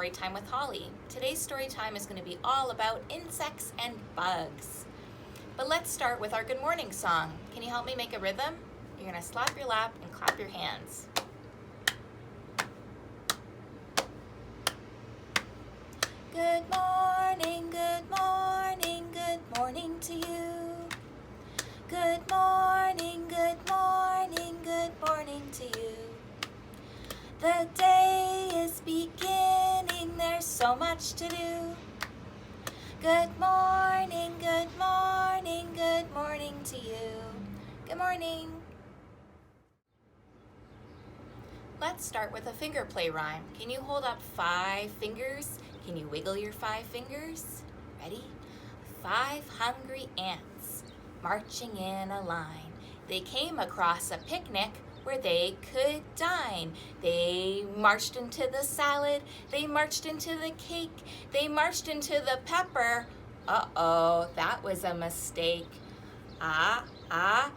Storytime with Holly. Today's storytime is going to be all about insects and bugs. But let's start with our good morning song. Can you help me make a rhythm? You're going to slap your lap and clap your hands. Good morning, good morning, good morning to you. Good morning, good morning, good morning to you. The day is beginning, there's so much to do. Good morning, good morning, good morning to you. Good morning. Let's start with a finger play rhyme. Can you hold up 5 fingers? Can you wiggle your 5 fingers? Ready? 5 hungry ants marching in a line. They came across a picnic where they could dine. They marched into the salad, they marched into the cake, they marched into the pepper. Uh-oh, that was a mistake. Achoo!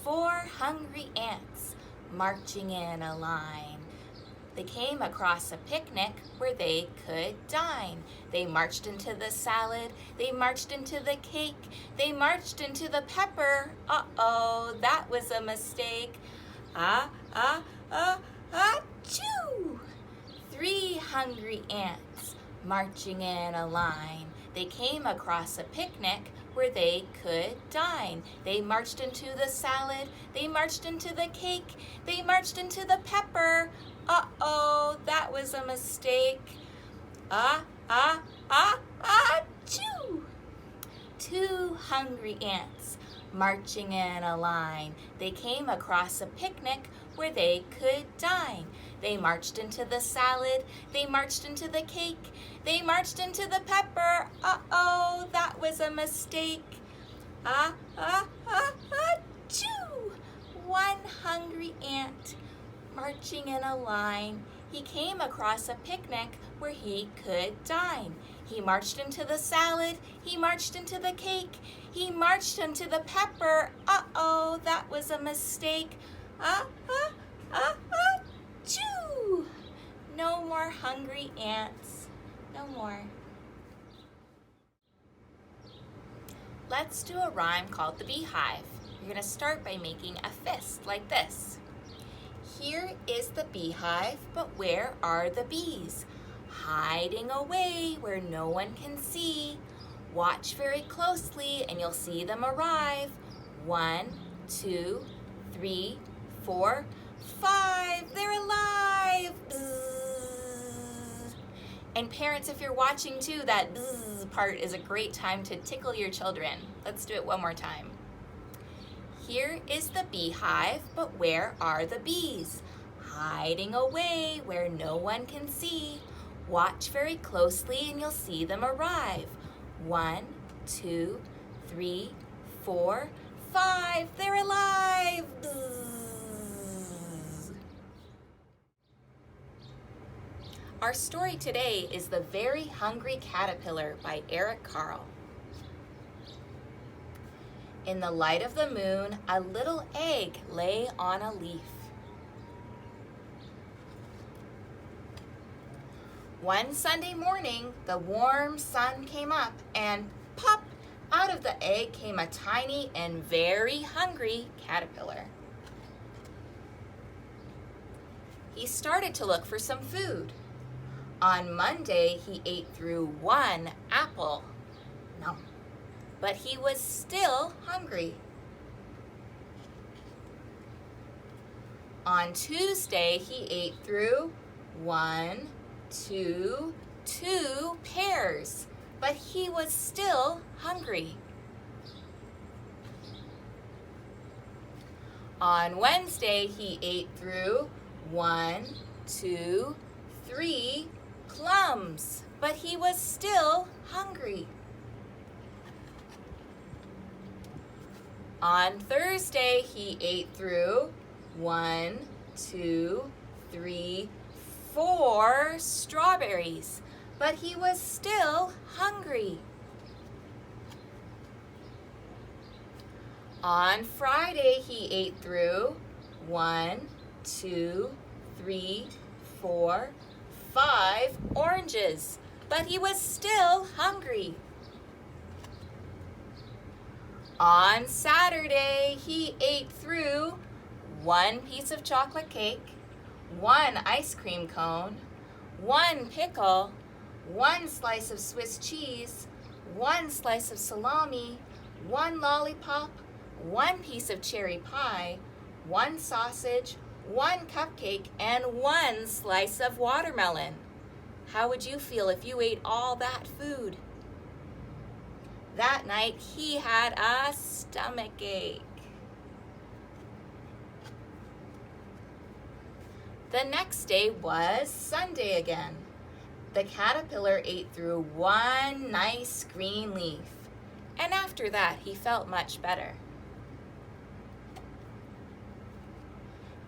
4 hungry ants marching in a line. They came across a picnic where they could dine. They marched into the salad, they marched into the cake, they marched into the pepper. Uh-oh, that was a mistake. Achoo! 3 hungry ants marching in a line. They came across a picnic where they could dine. They marched into the salad, they marched into the cake, they marched into the pepper. Uh-oh, that was a mistake. Achoo! 2 hungry ants marching in a line. They came across a picnic where they could dine. They marched into the salad, they marched into the cake, they marched into the pepper. Uh-oh, that was a mistake. Achoo! 1 hungry ant marching in a line. He came across a picnic where he could dine. He marched into the salad, he marched into the cake, he marched into the pepper. Uh-oh, that was a mistake. Achoo! No more hungry ants. No more. Let's do a rhyme called the Beehive. You're going to start by making a fist like this. Here is the beehive, but where are the bees? Hiding away where no one can see. Watch very closely and you'll see them arrive. 1, 2, 3, 4, 5. They're alive! Bzzz. And parents, if you're watching too, that bzzz part is a great time to tickle your children. Let's do it one more time. Here is the beehive, but where are the bees? Hiding away where no one can see. Watch very closely and you'll see them arrive. 1, 2, 3, 4, 5. They're alive! Bzzz. Our story today is The Very Hungry Caterpillar by Carle. In the light of the moon, a little egg lay on a leaf. One Sunday morning, the warm sun came up and pop, out of the egg came a tiny and very hungry caterpillar. He started to look for some food. On Monday, he ate through 1 apple. Nom. But he was still hungry. On Tuesday, he ate through 1, 2 pears, but he was still hungry. On Wednesday, he ate through 1, 2, 3 plums, but he was still hungry. On Thursday, he ate through 1, 2, 3, 4 strawberries, but he was still hungry. On Friday, he ate through 1, 2, 3, 4, 5 oranges, but he was still hungry. On Saturday, he ate through 1 piece of chocolate cake, 1 ice cream cone, 1 pickle, 1 slice of Swiss cheese, 1 slice of salami, 1 lollipop, 1 piece of cherry pie, 1 sausage, 1 cupcake, and 1 slice of watermelon. How would you feel if you ate all that food? That night, he had a stomachache. The next day was Sunday again. The caterpillar ate through 1 nice green leaf, and after that, he felt much better.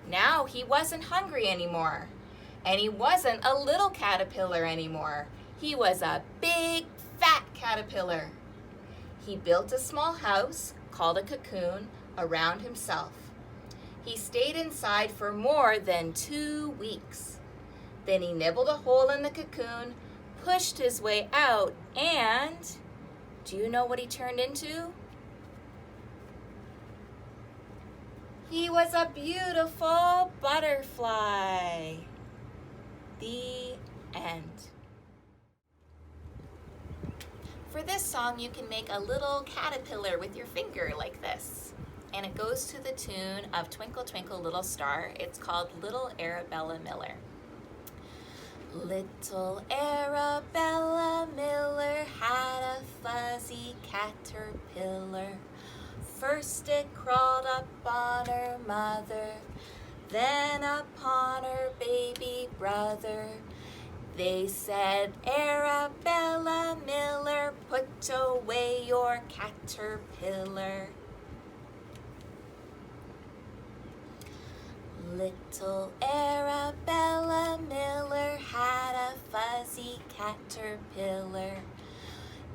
Now he wasn't hungry anymore, and he wasn't a little caterpillar anymore. He was a big, fat caterpillar. He built a small house, called a cocoon, around himself. He stayed inside for more than 2 weeks. Then he nibbled a hole in the cocoon, pushed his way out, and do you know what he turned into? He was a beautiful butterfly. The end. For this song, you can make a little caterpillar with your finger like this. And it goes to the tune of Twinkle, Twinkle, Little Star. It's called Little Arabella Miller. Little Arabella Miller had a fuzzy caterpillar. First it crawled up on her mother, then upon her baby brother. They said, Arabella Miller, put away your caterpillar. Little Arabella Miller had a fuzzy caterpillar.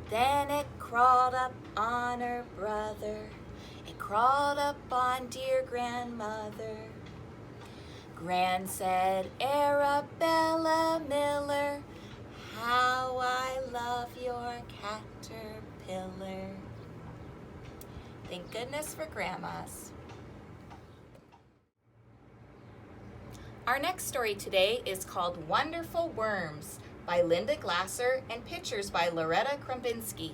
Then it crawled up on her brother. It crawled up on dear grandmother. Gran said, Arabella Miller, how I love your caterpillar. Thank goodness for grandmas. Our next story today is called Wonderful Worms by Linda Glaser and pictures by Loretta Krumpinski.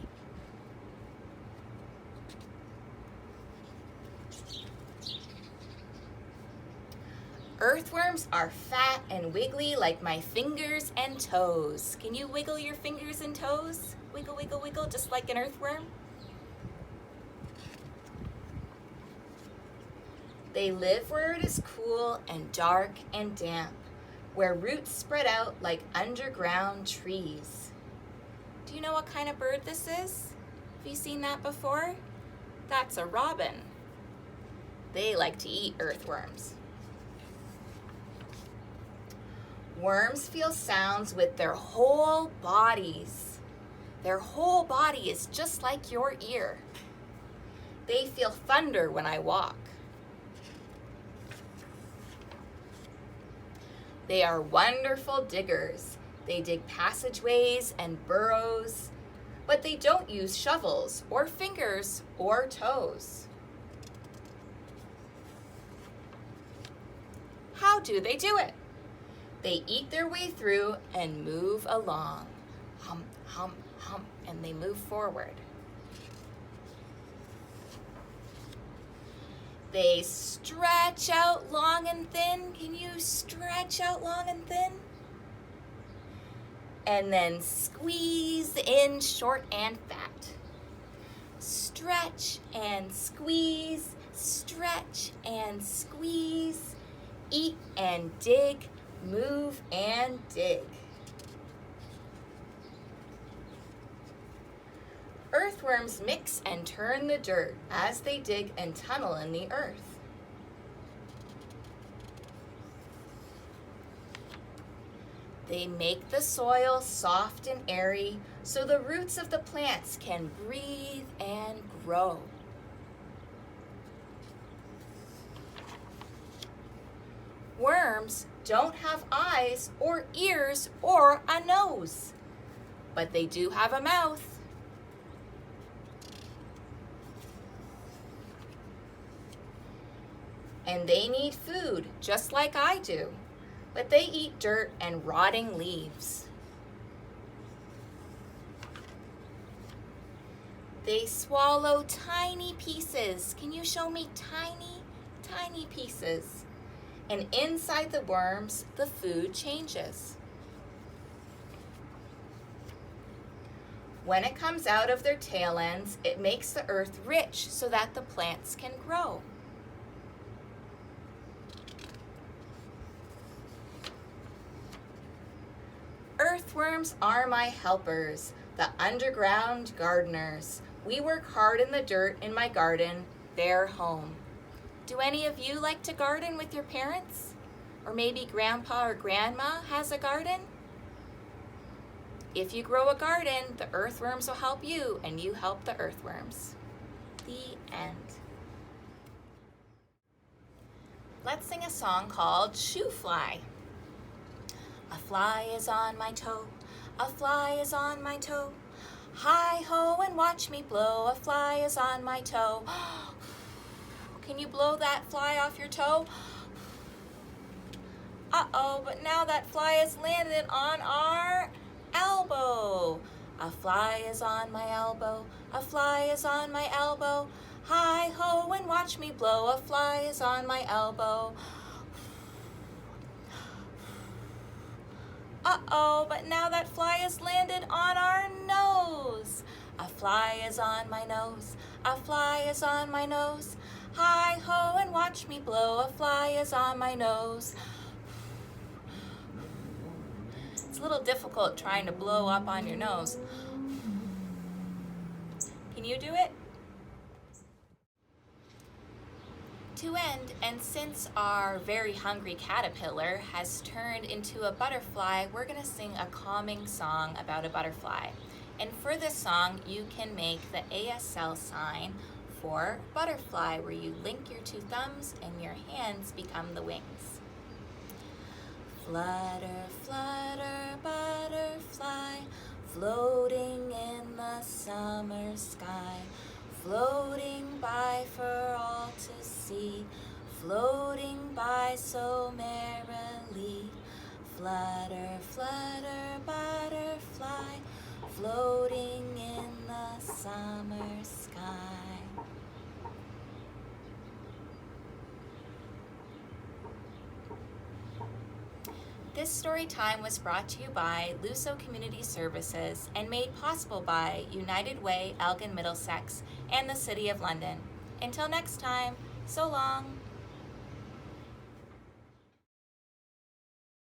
Earthworms are fat and wiggly like my fingers and toes. Can you wiggle your fingers and toes? Wiggle, wiggle, wiggle, just like an earthworm. They live where it is cool and dark and damp, where roots spread out like underground trees. Do you know what kind of bird this is? Have you seen that before? That's a robin. They like to eat earthworms. Worms feel sounds with their whole bodies. Their whole body is just like your ear. They feel thunder when I walk. They are wonderful diggers. They dig passageways and burrows, but they don't use shovels or fingers or toes. How do they do it? They eat their way through and move along. Hum, hum, hum, and they move forward. They stretch out long and thin. Can you stretch out long and thin? And then squeeze in short and fat. Stretch and squeeze, stretch and squeeze. Eat and dig, move and dig. Earthworms mix and turn the dirt as they dig and tunnel in the earth. They make the soil soft and airy so the roots of the plants can breathe and grow. Worms don't have eyes or ears or a nose, but they do have a mouth. And they need food just like I do, but they eat dirt and rotting leaves. They swallow tiny pieces. Can you show me tiny, tiny pieces? And inside the worms, the food changes. When it comes out of their tail ends, it makes the earth rich so that the plants can grow. Earthworms are my helpers, the underground gardeners. We work hard in the dirt in my garden, their home. Do any of you like to garden with your parents? Or maybe grandpa or grandma has a garden? If you grow a garden, the earthworms will help you and you help the earthworms. The end. Let's sing a song called Shoo Fly. A fly is on my toe, a fly is on my toe. Hi ho and watch me blow, a fly is on my toe. Can you blow that fly off your toe? Uh-oh, but now that fly has landed on our elbow. A fly is on my elbow, a fly is on my elbow. Hi ho and watch me blow, a fly is on my elbow. Uh-oh, but now that fly has landed on our nose. A fly is on my nose, a fly is on my nose. Hi ho and watch me blow, a fly is on my nose. It's a little difficult trying to blow up on your nose. Can you do it? To end, and since our very hungry caterpillar has turned into a butterfly, we're going to sing a calming song about a butterfly. And for this song, you can make the ASL sign for butterfly, where you link your two thumbs and your hands become the wings. Flutter, flutter, butterfly, floating in the summer sky, floating by for all to see, floating by so merrily. Flutter, flutter, butterfly, floating in the summer sky. This story time was brought to you by LUSO Community Services and made possible by United Way, Elgin, Middlesex, and the City of London. Until next time, so long.